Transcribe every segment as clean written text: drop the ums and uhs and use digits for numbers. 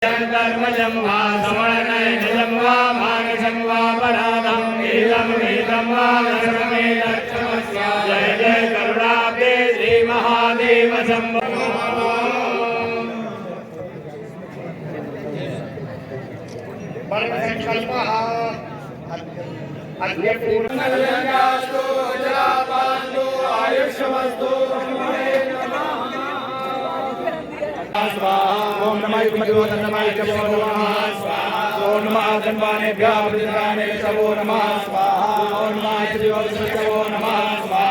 कर्मजं वा समर्णयजं वा मानसं वा पराधं ईदं वा नरमे लक्ष्मस्य जय जय करुणाब्धे श्री महादेव शंभो। संकल्पः अद्य पूर्णकल्यास्तु जलापान्तु आयुष्यमस्तु ओम नमः युग्मदेवो नमः जपो नमः स्वाहा ओम नमः धन्वानेभ्यः वृद्धानेभ्यः नमः स्वाहा ओम नमः शिवो नमः स्वाहा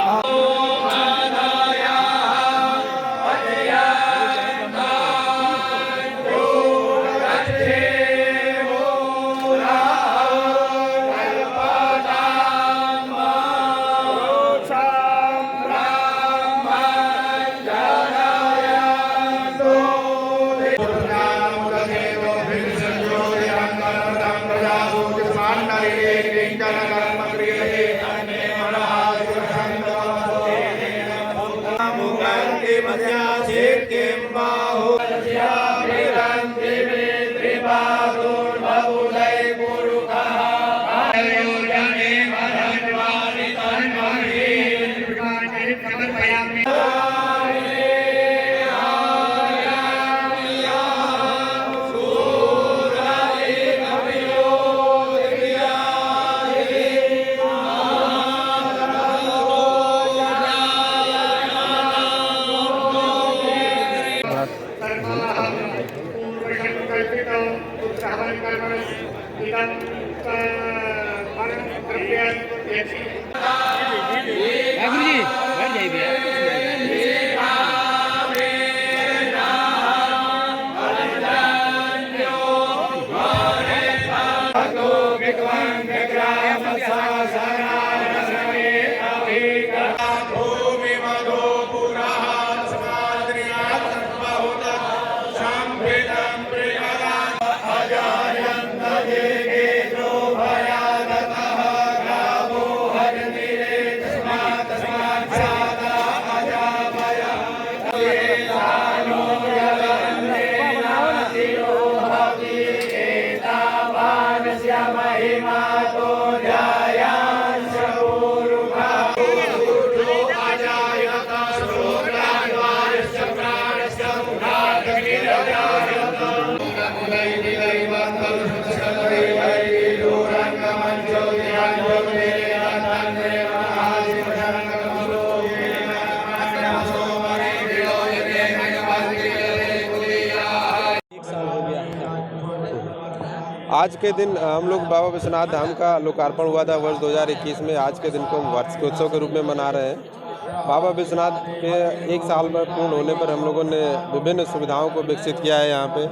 आज के दिन हम लोग बाबा विश्वनाथ धाम का लोकार्पण हुआ था वर्ष 2021 में। आज के दिन को हम वार्षिकोत्सव के रूप में मना रहे हैं। बाबा विश्वनाथ के 1 साल में पूर्ण होने पर हम लोगों ने विभिन्न सुविधाओं को विकसित किया है। यहाँ पे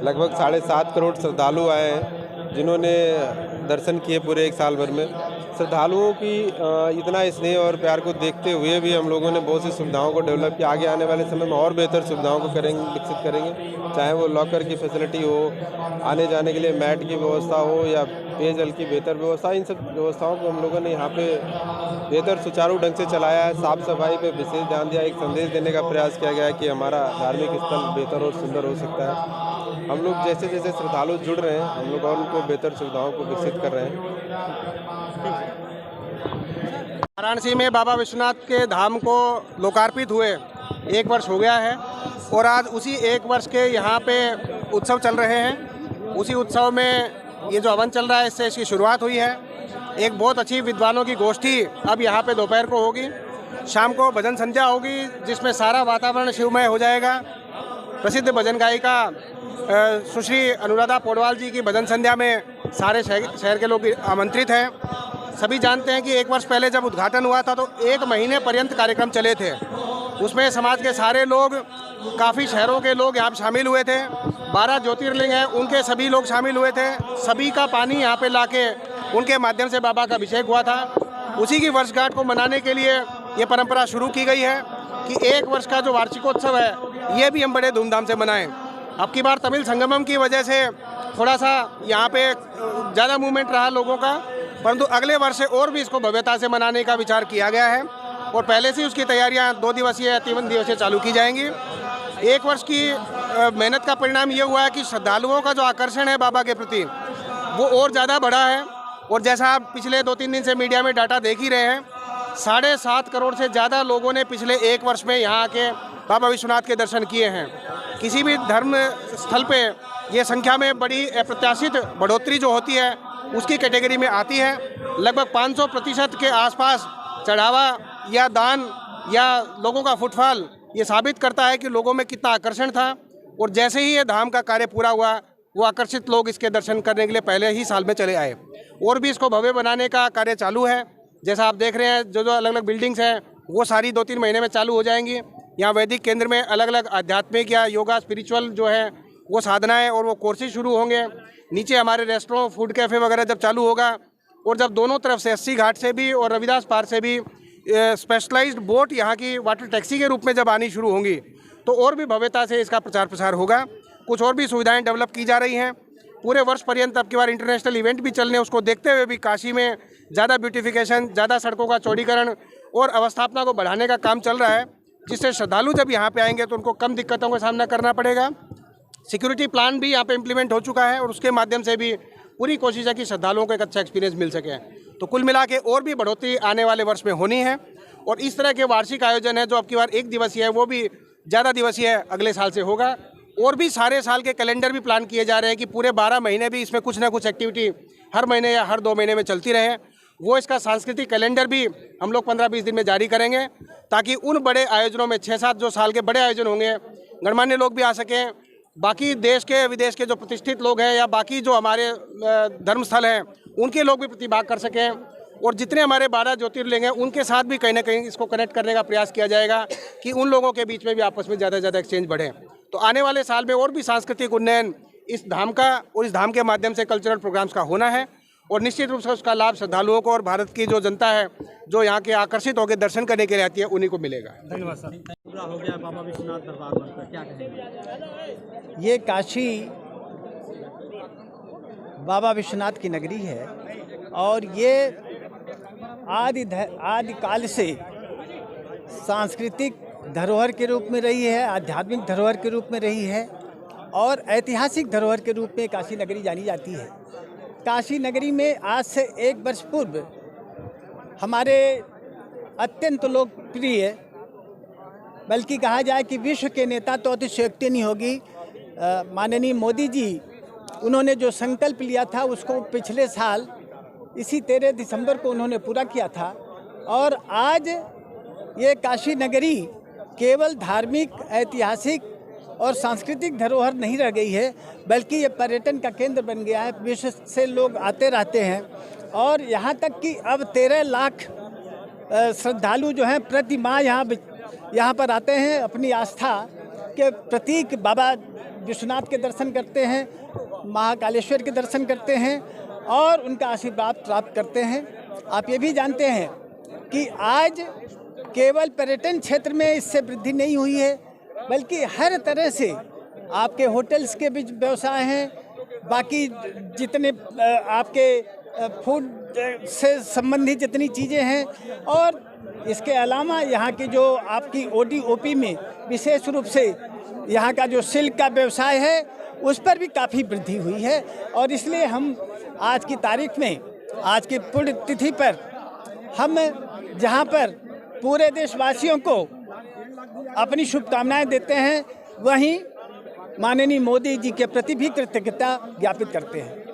लगभग 7.5 करोड़ श्रद्धालु आए हैं जिन्होंने दर्शन किए पूरे 1 साल भर में। श्रद्धालुओं की इतना स्नेह और प्यार को देखते हुए भी हम लोगों ने बहुत सी सुविधाओं को डेवलप किया। आगे आने वाले समय में और बेहतर सुविधाओं को विकसित करेंगे, चाहे वो लॉकर की फैसिलिटी हो, आने जाने के लिए मैट की व्यवस्था हो या पेयजल की बेहतर व्यवस्था। इन सब व्यवस्थाओं को हम लोगों ने यहाँ पे बेहतर सुचारू ढंग से चलाया है। साफ़ सफाई पे विशेष ध्यान दिया। एक संदेश देने का प्रयास किया गया है कि हमारा धार्मिक स्थल बेहतर और सुंदर हो सकता है। हम लोग जैसे जैसे श्रद्धालु जुड़ रहे हैं, हम लोग और उनको बेहतर सुविधाओं को विकसित कर रहे हैं। वाराणसी में बाबा विश्वनाथ के धाम को लोकार्पित हुए 1 वर्ष हो गया है और आज उसी 1 वर्ष के यहाँ पे उत्सव चल रहे हैं। उसी उत्सव में ये जो हवन चल रहा है, इससे इसकी शुरुआत हुई है। एक बहुत अच्छी विद्वानों की गोष्ठी अब यहाँ पे दोपहर को होगी। शाम को भजन संध्या होगी जिसमें सारा वातावरण शिवमय हो जाएगा। प्रसिद्ध भजन गायिका सुश्री अनुराधा पौडवाल जी की भजन संध्या में सारे शहर के लोग आमंत्रित हैं। सभी जानते हैं कि 1 वर्ष पहले जब उद्घाटन हुआ था तो 1 महीने पर्यंत कार्यक्रम चले थे। उसमें समाज के सारे लोग, काफ़ी शहरों के लोग यहाँ शामिल हुए थे। 12 ज्योतिर्लिंग हैं, उनके सभी लोग शामिल हुए थे। सभी का पानी यहाँ पे लाके उनके माध्यम से बाबा का अभिषेक हुआ था। उसी की वर्षगांठ को मनाने के लिए ये परंपरा शुरू की गई है कि 1 वर्ष का जो वार्षिकोत्सव है ये भी हम बड़े धूमधाम से मनाएं। अब की बार तमिल संगमम की वजह से थोड़ा सा यहाँ पे ज़्यादा मूवमेंट रहा लोगों का, परंतु अगले वर्ष से और भी इसको भव्यता से मनाने का विचार किया गया है और पहले से उसकी तैयारियां 2 दिवसीय या 3 दिवसीय चालू की जाएंगी। 1 वर्ष की मेहनत का परिणाम ये हुआ है कि श्रद्धालुओं का जो आकर्षण है बाबा के प्रति वो और ज़्यादा बढ़ा है। और जैसा आप पिछले 2-3 दिन से मीडिया में डाटा देख ही रहे हैं, 7.5 करोड़ से ज़्यादा लोगों ने पिछले 1 वर्ष में यहाँ के बाबा विश्वनाथ के दर्शन किए हैं। किसी भी धर्म स्थल पे ये संख्या में बड़ी अप्रत्याशित बढ़ोतरी जो होती है उसकी कैटेगरी में आती है। लगभग 500% के आसपास चढ़ावा या दान या लोगों का फुटफॉल ये साबित करता है कि लोगों में कितना आकर्षण था। और जैसे ही ये धाम का कार्य पूरा हुआ, वो आकर्षित लोग इसके दर्शन करने के लिए पहले ही साल में चले आए। और भी इसको भव्य बनाने का कार्य चालू है। जैसा आप देख रहे हैं, जो जो अलग अलग बिल्डिंग्स हैं वो सारी 2-3 महीने में चालू हो जाएंगी। यहाँ वैदिक केंद्र में अलग अलग आध्यात्मिक या योगा स्पिरिचुअल जो है वो साधनाएँ और वो कोर्सेज शुरू होंगे। नीचे हमारे रेस्टोरेंट, फूड कैफ़े वगैरह जब चालू होगा, और जब दोनों तरफ से 80 घाट से भी और रविदास पार से भी स्पेशलाइज्ड बोट यहाँ की वाटर टैक्सी के रूप में जब आनी शुरू होंगी, तो और भी भव्यता से इसका प्रचार प्रसार होगा। कुछ और भी सुविधाएं डेवलप की जा रही हैं। पूरे वर्ष पर्यंत अब की बार इंटरनेशनल इवेंट भी चलने, उसको देखते हुए भी काशी में ज़्यादा ब्यूटिफिकेशन, ज़्यादा सड़कों का चौड़ीकरण और अवस्थापना को बढ़ाने का काम चल रहा है, जिससे श्रद्धालु जब यहाँ पे आएंगे तो उनको कम दिक्कतों का सामना करना पड़ेगा। सिक्योरिटी प्लान भी यहाँ पे इम्प्लीमेंट हो चुका है और उसके माध्यम से भी पूरी कोशिश है कि श्रद्धालुओं को एक अच्छा एक्सपीरियंस मिल सके। तो कुल मिला के और भी बढ़ोतरी आने वाले वर्ष में होनी है। और इस तरह के वार्षिक आयोजन है जो अब की बार 1 दिवसीय है, वो भी ज़्यादा दिवसीय अगले साल से होगा। और भी सारे साल के कैलेंडर भी प्लान किए जा रहे हैं कि पूरे 12 महीने भी इसमें कुछ ना कुछ एक्टिविटी हर महीने या हर 2 महीने में चलती रहे। वो इसका सांस्कृतिक कैलेंडर भी हम लोग 15-20 दिन में जारी करेंगे, ताकि उन बड़े आयोजनों में 6-7 जो साल के बड़े आयोजन होंगे, गणमान्य लोग भी आ सकें, बाकी देश के विदेश के जो प्रतिष्ठित लोग हैं या बाकी जो हमारे धर्मस्थल हैं उनके लोग भी प्रतिभाग कर सकें। और जितने हमारे 12 ज्योतिर्लिंग हैं उनके साथ भी कहीं ना कहीं इसको कनेक्ट करने का प्रयास किया जाएगा कि उन लोगों के बीच में भी आपस में ज़्यादा से ज़्यादा एक्सचेंज बढ़े। तो आने वाले साल में और भी सांस्कृतिक उन्नयन इस धाम का और इस धाम के माध्यम से कल्चरल प्रोग्राम्स का होना है। और निश्चित रूप से उसका लाभ श्रद्धालुओं को और भारत की जो जनता है जो यहाँ के आकर्षित होकर दर्शन करने के लिए आती है उन्हीं को मिलेगा। धन्यवाद सर। पूरा हो गया बाबा विश्वनाथ दरबार वर्ष का, क्या कहेंगे? ये काशी बाबा विश्वनाथ की नगरी है और ये आदि काल से सांस्कृतिक धरोहर के रूप में रही है, आध्यात्मिक धरोहर के रूप में रही है और ऐतिहासिक धरोहर के रूप में काशी नगरी जानी जाती है। काशी नगरी में आज से 1 वर्ष पूर्व हमारे अत्यंत लोकप्रिय, बल्कि कहा जाए कि विश्व के नेता तो अतिशयोक्ति नहीं होगी, माननीय मोदी जी, उन्होंने जो संकल्प लिया था उसको पिछले साल इसी 13 दिसंबर को उन्होंने पूरा किया था। और आज ये काशी नगरी केवल धार्मिक, ऐतिहासिक और सांस्कृतिक धरोहर नहीं रह गई है, बल्कि ये पर्यटन का केंद्र बन गया है। विश्व से लोग आते रहते हैं और यहाँ तक कि अब 13 लाख श्रद्धालु जो हैं प्रति माह यहाँ पर आते हैं, अपनी आस्था के प्रतीक बाबा विश्वनाथ के दर्शन करते हैं, महाकालेश्वर के दर्शन करते हैं और उनका आशीर्वाद प्राप्त करते हैं। आप ये भी जानते हैं कि आज केवल पर्यटन क्षेत्र में इससे वृद्धि नहीं हुई है, बल्कि हर तरह से आपके होटल्स के भी व्यवसाय हैं, बाकी जितने आपके फूड से संबंधित जितनी चीज़ें हैं, और इसके अलावा यहाँ की जो आपकी OD-OP में विशेष रूप से यहाँ का जो सिल्क का व्यवसाय है उस पर भी काफ़ी वृद्धि हुई है। और इसलिए हम आज की तारीख में, आज की पुण्य तिथि पर हम जहाँ पर पूरे देशवासियों को अपनी शुभकामनाएं देते हैं, वहीं माननीय मोदी जी के प्रति भी कृतज्ञता ज्ञापित करते हैं।